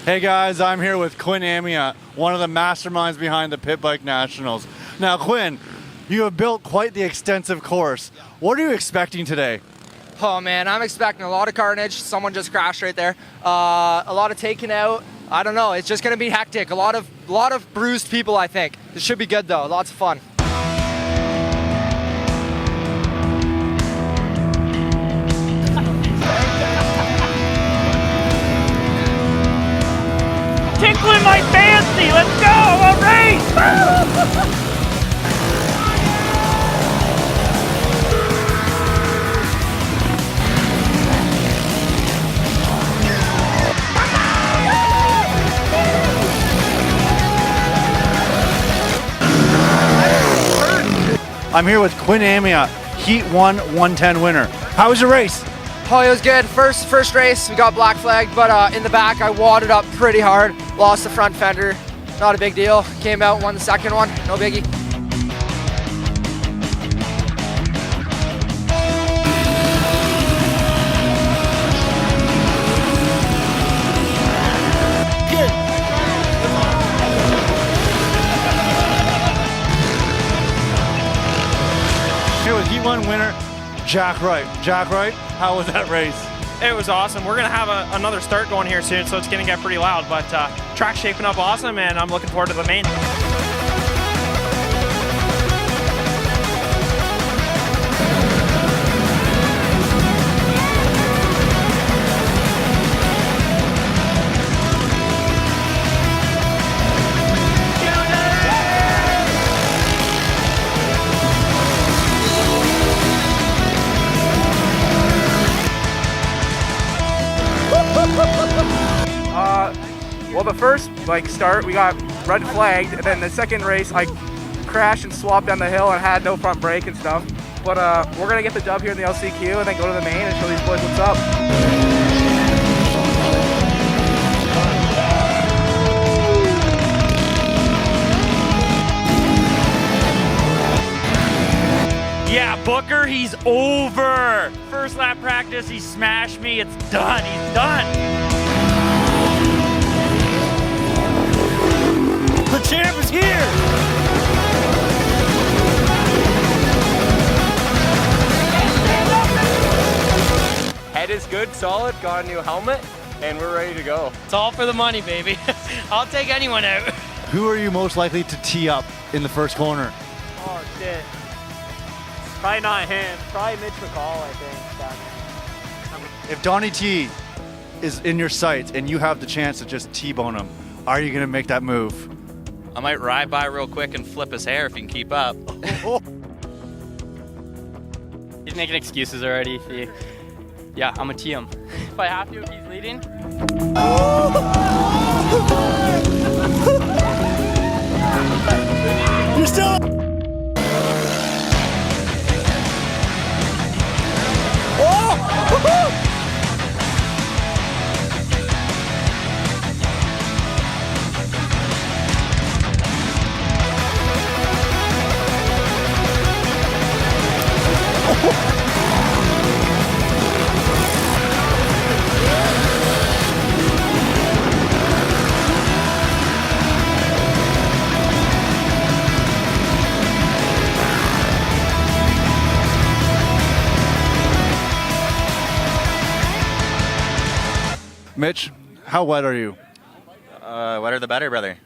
Hey guys, I'm here with Quinn Amiot, one of the masterminds behind the Pit Bike Nationals. Now Quinn, you have built quite the extensive course. What are you expecting today? Oh man, I'm expecting a lot of carnage. Someone just crashed right there. A lot of taking out. I don't know, it's just gonna be hectic. A lot of bruised people, I think. It should be good though, lots of fun. Tickling my fancy, let's go, a race! I'm here with Quinn Amiot, Heat 1 110 winner. How was your race? Oh, it was good. First race, we got black flagged, but in the back I wadded up pretty hard. Lost the front fender, not a big deal. Came out, won the second one, no biggie. Here with Heat 1 winner, Jack Wright. Jack Wright, how was that race? It was awesome. We're going to have another start going here soon, so it's going to get pretty loud, but track's shaping up awesome, and I'm looking forward to the main. Well, the first start we got red flagged, and then the second race I crashed and swapped down the hill and had no front brake and stuff. But we're gonna get the dub here in the LCQ and then go to the main and show these boys what's up. Yeah, Booker, he's over. First lap practice, he smashed me. It's done. He's done. The champ is here. Head is good, solid, got a new helmet, and we're ready to go. It's all for the money, baby. I'll take anyone out. Who are you most likely to tee up in the first corner? Oh shit. Probably not him. Probably Mitch McCall, I think, down there. If Donnie T is in your sights and you have the chance to just T-bone him, are you gonna make that move? I might ride by real quick and flip his hair if he can keep up. He's making excuses already. Yeah, I'm gonna tee him. If I have to, if he's leading. You're still. Oh! Mitch, how wet are you? Wetter the better, brother.